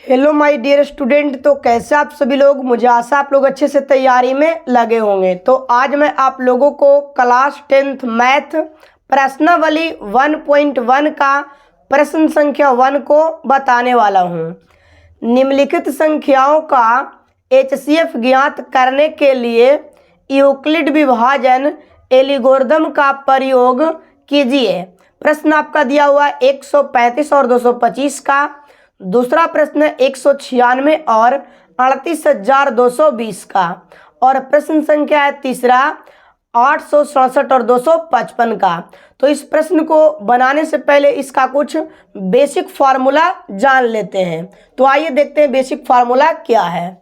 Hello my dear student. तो कैसे आप सभी लोग, मुझे आशा आप लोग अच्छे से तैयारी में लगे होंगे। तो आज मैं आप लोगों को क्लास 10th मैथ प्रश्नावली 1.1 का प्रश्न संख्या 1 को बताने वाला हूं। निम्नलिखित संख्याओं का एचसीएफ ज्ञात करने के लिए यूक्लिड विभाजन एल्गोरिथम का प्रयोग कीजिए। प्रश्न आपका दिया हुआ 135 और 225 का। दूसरा प्रश्न 196 और 38,220 का। और प्रश्न संख्या है तीसरा 867 और 255 का। तो इस प्रश्न को बनाने से पहले इसका कुछ बेसिक फार्मूला जान लेते हैं। तो आइए देखते हैं बेसिक फार्मूला क्या है।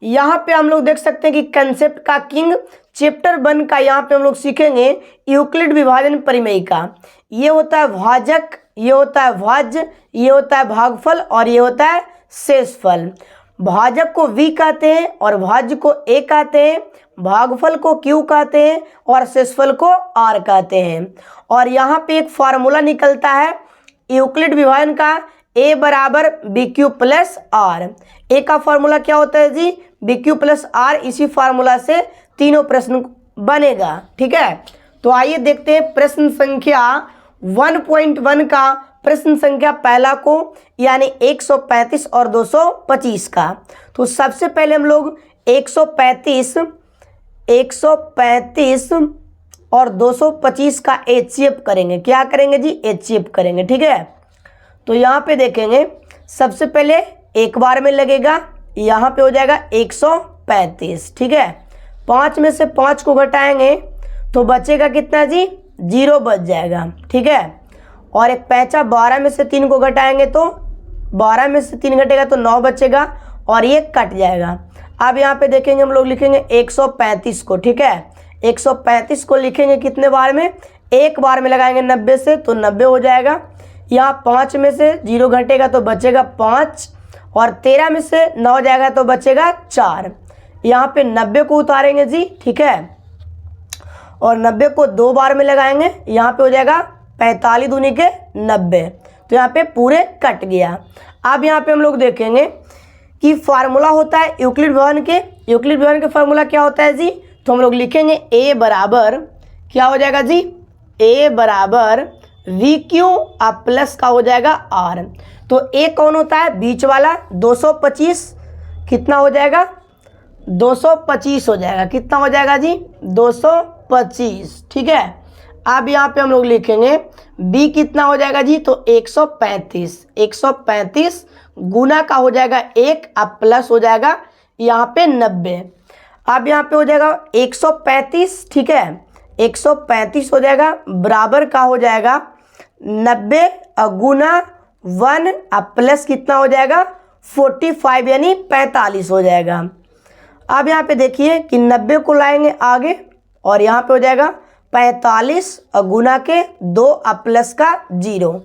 यहाँ पे हम लोग देख सकते हैं कि कंसेप्ट का किंग चैप्टर 1 का यहाँ पे हम लोग सीखेंगे यूक्लिड विभाजन परिमेय का। ये होता है भाजक, ये होता है भाज्य, ये होता है भागफल और ये होता है शेषफल। भाजक को v कहते हैं और भाज्य को a कहते हैं, भागफल को q कहते हैं और शेषफल को r कहते हैं। और यहाँ पे एक फार्मूला निकलता है यूक्लिड विभाजन का, a बराबर B Q plus R. A का फार्मूला क्या होता है जी? B Q plus R. इसी फार्मूला से तीनों प्रश्न बनेगा। ठीक है, तो आइए देखते हैं प्रश्न संख्या 1.1 का प्रश्न संख्या पहला को, यानी 135 और 225 का। तो सबसे पहले हम लोग 135 और 225 का एचसीएफ करेंगे। क्या करेंगे जी? एचसीएफ करेंगे। ठीक है, तो यहाँ पे देखेंगे सबसे पहले एक बार में लगेगा, यहाँ पे हो जाएगा 135। ठीक है, 5 में से 5 को घटाएंगे तो बचेगा कितना जी? 0 बच जाएगा। ठीक है, और एक पैंचा 12 में से 3 को घटाएंगे तो 12 में से 3 घटेगा तो 9 बचेगा और ये कट जाएगा। अब यहाँ पे देखेंगे हम लोग लिखेंगे 135 को। ठीक है, 135 को लिखेंगे कितने बार में? एक बार में लगाएंगे 90 से तो 90 हो जाएगा। यहाँ 5 में से 0 घटेगा तो बचेगा 5 और 13 में से 9 जाएगा तो बचेगा 4। यहाँ पे 90 को उतारेंगे जी। ठीक है, और 90 को 2 बार में लगाएंगे, यहाँ पे हो जाएगा 45 दूनी के 90। तो यहाँ पे पूरे कट गया। अब यहाँ पे हम लोग देखेंगे कि फार्मूला होता है यूक्लिड विभाजन के। यूक्लिड विभाजन के फार्मूला क्या होता है जी? तो हम लोग लिखेंगे a बराबर क्या हो जाएगा जी? a बराबर वी क्यू अब प्लस का हो जाएगा r। तो a कौन होता है? बीच वाला। 225 कितना हो जाएगा? 225 हो जाएगा। कितना हो जाएगा जी? 225। ठीक है, अब यहाँ पे हम लोग लिखेंगे b कितना हो जाएगा जी? तो 135 गुना का हो जाएगा 1 अब प्लस हो जाएगा यहाँ पे 90। अब यहाँ पे हो जाएगा 135। ठीक है, 135 हो जाएगा बराबर का हो जाएगा 90 गुना 1 अब प्लस कितना हो जाएगा? 45 यानी 45 हो जाएगा। अब यहाँ पे देखिए कि 90 को लाएंगे आगे और यहाँ पे हो जाएगा 45 और गुना के 2 अब प्लस का 0।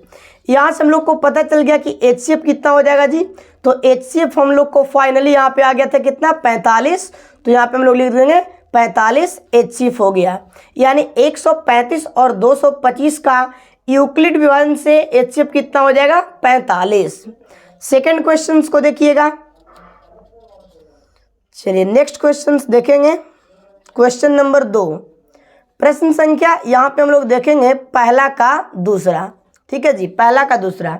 यहाँ से हम लोग को पता चल गया कि एचसीएफ कितना हो जाएगा जी? तो एचसीएफ हम लोग को फाइनली यहाँ पे आ गया था कितना? 45। तो यहाँ पे हम लोग लिख देंगे 45 एचसीएफ हो गया। यानी 135 और 225 का यूक्लिड विभाजन से एचसीएफ कितना हो जाएगा? 45। सेकेंड क्वेश्चन को देखिएगा। चलिए नेक्स्ट क्वेश्चन देखेंगे। क्वेश्चन नंबर 2, प्रश्न संख्या यहाँ पे हम लोग देखेंगे पहला का दूसरा। ठीक है जी, पहला का दूसरा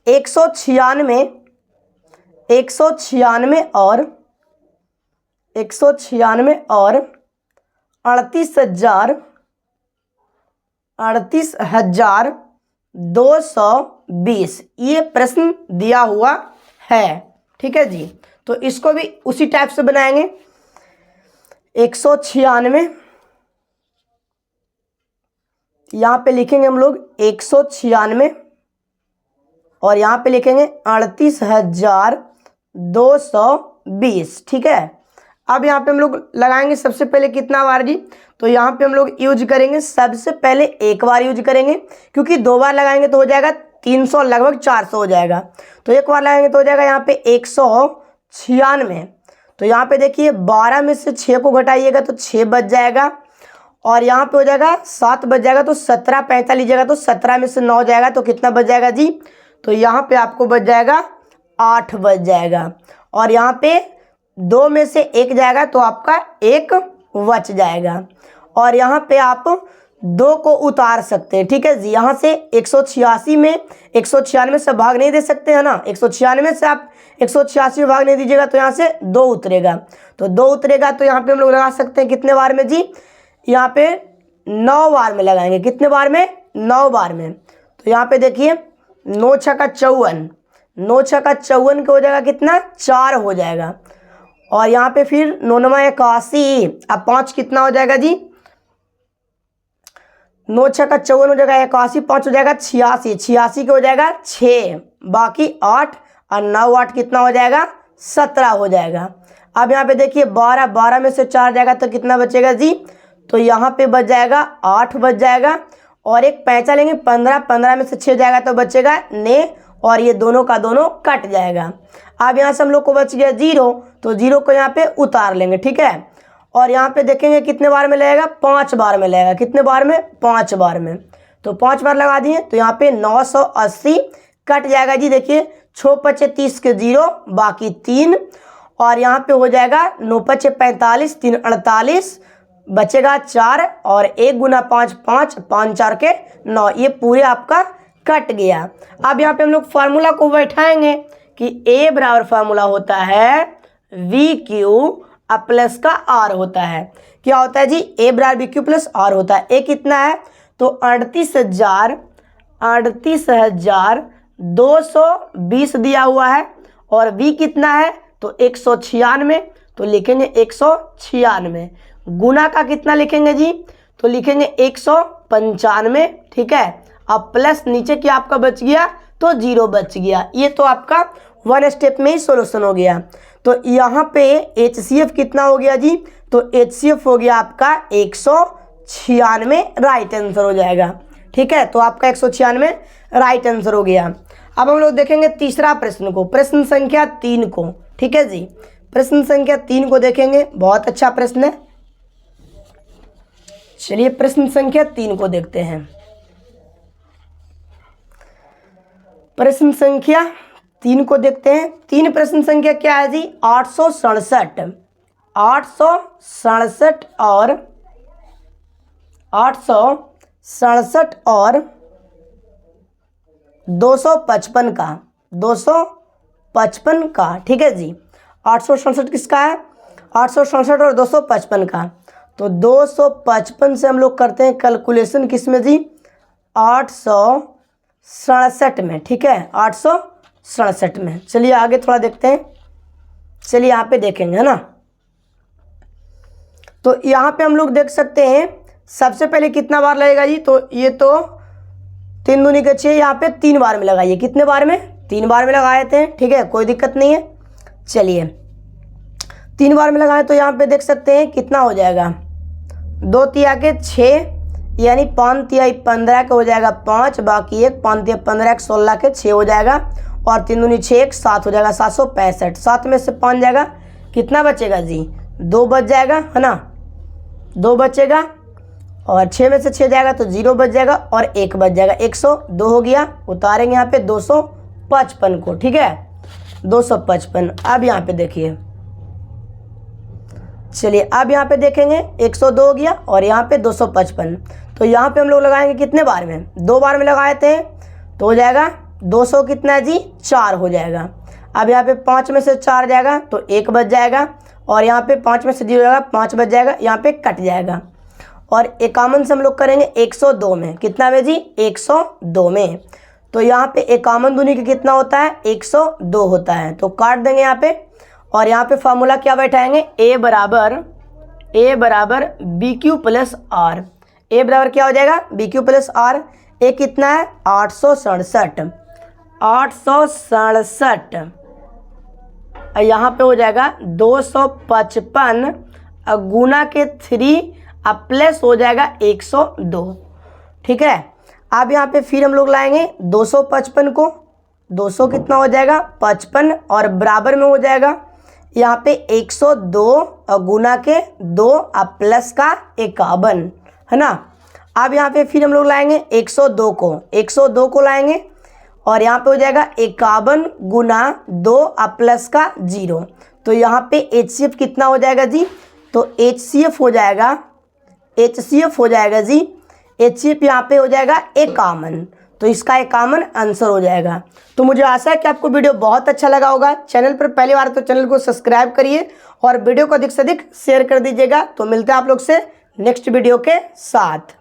196 और 38,220 ये प्रश्न दिया हुआ है। ठीक है जी, तो इसको भी उसी टाइप से बनाएंगे। 196 यहाँ पे लिखेंगे हम लोग 196 और यहाँ पे लिखेंगे 38,220। ठीक है, अब यहाँ पे हम लोग लगाएंगे सबसे पहले कितना बार जी? तो यहाँ पे हम लोग यूज करेंगे सबसे पहले एक बार यूज करेंगे, क्योंकि 2 बार लगाएंगे तो हो जाएगा 300, लगभग 400 हो जाएगा। तो एक बार लगाएंगे तो हो जाएगा यहाँ पे 196। तो यहाँ पे देखिए 12 में से 6 को घटाइएगा तो 6 बच जाएगा और यहाँ पे हो जाएगा 7 बच जाएगा। तो 17 पैंता लीजिएगा तो 17 में से 9 जाएगा तो कितना बच जाएगा जी? तो यहाँ पे आपको बच जाएगा 8 बच जाएगा। और यहाँ पे 2 में से 1 जाएगा तो आपका 1 बच जाएगा। और यहाँ पे आप 2 को उतार सकते हैं, ठीक है जी। यहाँ से 186 में 196 से भाग नहीं दे सकते हैं ना, 196 से आप 186 में भाग नहीं दीजिएगा तो यहाँ से 2 उतरेगा, तो 2 उतरेगा तो यहाँ पे हम लोग लगा सकते हैं कितने बार में जी, यहाँ पे 9 बार में लगाएंगे। कितने बार में? 9 बार में। तो यहाँ पे देखिए 9 छक्का 54, 9 छक्का 54 का हो जाएगा कितना? 4 हो जाएगा। और यहाँ पे फिर 9 9 81, अब 5 कितना हो जाएगा जी? 9 छक्का 54 हो जाएगा 81, 5 हो जाएगा 86, 86 का हो जाएगा 6, बाकी 8 और 9 8 कितना हो जाएगा? 17 हो जाएगा। अब यहाँ पे देखिए 12, 12 में से 4 जाएगा तो कितना बचेगा जी? तो यहाँ पे बच जाएगा 8 बच जाएगा। और एक पैंचा लेंगे 15, 15 में से 6 जाएगा तो बचेगा ने, और ये दोनों का दोनों कट जाएगा। अब यहाँ से हम लोग को बच गया 0, तो 0 को यहाँ पे उतार लेंगे, ठीक है। और यहाँ पे देखेंगे कितने बार में लगेगा? 5 बार में लगेगा। कितने बार में? 5 बार में। तो 5 बार लगा दिए तो यहाँ पे 980 कट जाएगा जी। देखिए 6 पचे 30 के 0, बाकी 3, और यहाँ पे हो जाएगा 9 पचे 45, 3 48, बचेगा 4, और 1 गुना 5 5, 5 4 के 9, ये पूरे आपका कट गया। अब यहाँ पे हम लोग फार्मूला को बैठाएंगे कि A बराबर फार्मूला होता है VQ प्लस का R होता है। क्या होता है जी? A बराबर VQ प्लस R होता है। A कितना है? तो 38,220 दिया हुआ है। और V कितना है? तो 196, तो लिखेंगे 196। गुना का कितना लिखेंगे जी? तो लिखेंगे 195, ठीक है। अब प्लस नीचे क्या आपका बच गया? तो 0 बच गया। ये तो आपका 1 स्टेप में ही सोल्यूशन हो गया। तो यहाँ पे HCF कितना हो गया जी? तो HCF हो गया आपका 196, राइट आंसर हो जाएगा, ठीक है। तो आपका 196 राइट आंसर हो गया। अब हम लोग देखेंगे तीसरा प्रश्न को, प्रश्न संख्या 3 को, ठीक है जी। प्रश्न संख्या 3 को देखेंगे, बहुत अच्छा प्रश्न है। चलिए प्रश्न संख्या 3 को देखते हैं। प्रश्न संख्या 3 को देखते हैं। 3 प्रश्न संख्या क्या है जी? 867, 867 और 867 और 255 का, 255 का, ठीक है जी। 867 किसका है? 867 और 255 का। तो 255 से हम लोग करते हैं कैलकुलेशन किसमें जी? 867 में, ठीक है, 867 में। चलिए आगे थोड़ा देखते हैं। चलिए यहाँ पे देखेंगे, है ना। तो यहाँ पे हम लोग देख सकते हैं सबसे पहले कितना बार लगेगा जी? तो ये तो 3 दूनी के 6, यहाँ पे 3 बार में लगाइए। कितने बार में? 3 बार में लगाए थे, ठीक है, कोई दिक्कत नहीं है। चलिए 3 बार में लगाएं तो यहाँ पे देख सकते हैं कितना हो जाएगा? 2 तिया के 6, यानी 5 तिहाई 15 का हो जाएगा 5, बाकी 1, 5 तिया 15 के 16 के 6 हो जाएगा, और 3 दूनी 6, 1 7 हो जाएगा 765। 7 में से 5 जाएगा, कितना बचेगा जी? 2 बच जाएगा, है ना, 2 बचेगा। और 6 में से 6 जाएगा तो 0 बच जाएगा, और 1 बच जाएगा, 102 हो गया। उतारेंगे यहाँ पे 255 को, ठीक है, 255। अब यहाँ पे देखिए, चलिए अब यहाँ पे देखेंगे 102 हो गया, और यहाँ पे 255। तो यहाँ पे हम लोग लगाएंगे कितने बार में? 2 बार में लगाए थे, तो हो जाएगा 200 कितना है जी? 4 हो जाएगा। अब यहाँ पे 5 में से 4 जाएगा तो 1 बच जाएगा, और यहाँ पे 5 में से 0 जाएगा, 5 बच जाएगा, यहाँ पे कट जाएगा। और 51 से हम लोग करेंगे 102 में। कितना में जी? 102 में। तो यहाँ पे 51 दूनी के कितना होता है? 102 होता है। तो काट देंगे यहाँ पे, और यहाँ पे फार्मूला क्या बैठाएंगे? A बराबर BQ प्लस R। A बराबर क्या हो जाएगा? BQ plus R। A कितना है? 867, 867। यहाँ पे हो जाएगा 255 गुना के 3 अब प्लस हो जाएगा 102, ठीक है। अब यहाँ पे फिर हम लोग लाएंगे 255 को, 200 कितना हो जाएगा? 55, और बराबर में हो जाएगा यहाँ पे 102 और गुना के 2 अब प्लस का 51, है ना। अब यहाँ पे फिर हम लोग लाएंगे 102 को, 102 को लाएंगे, और यहाँ पे हो जाएगा 51 गुना 2 प्लस का 0। तो यहाँ पे HCF कितना हो जाएगा जी, तो HCF हो जाएगा जी, HCF यहाँ पे हो जाएगा 51। तो इसका 51 आंसर हो जाएगा। तो मुझे आशा है कि आपको वीडियो बहुत अच्छा लगा होगा। चैनल पर पहली बार तो चैनल को सब्सक्राइब करिए और वीडियो को अधिक से अधिक शेयर कर दीजिएगा। तो मिलते हैं आप लोग से नेक्स्ट वीडियो के साथ।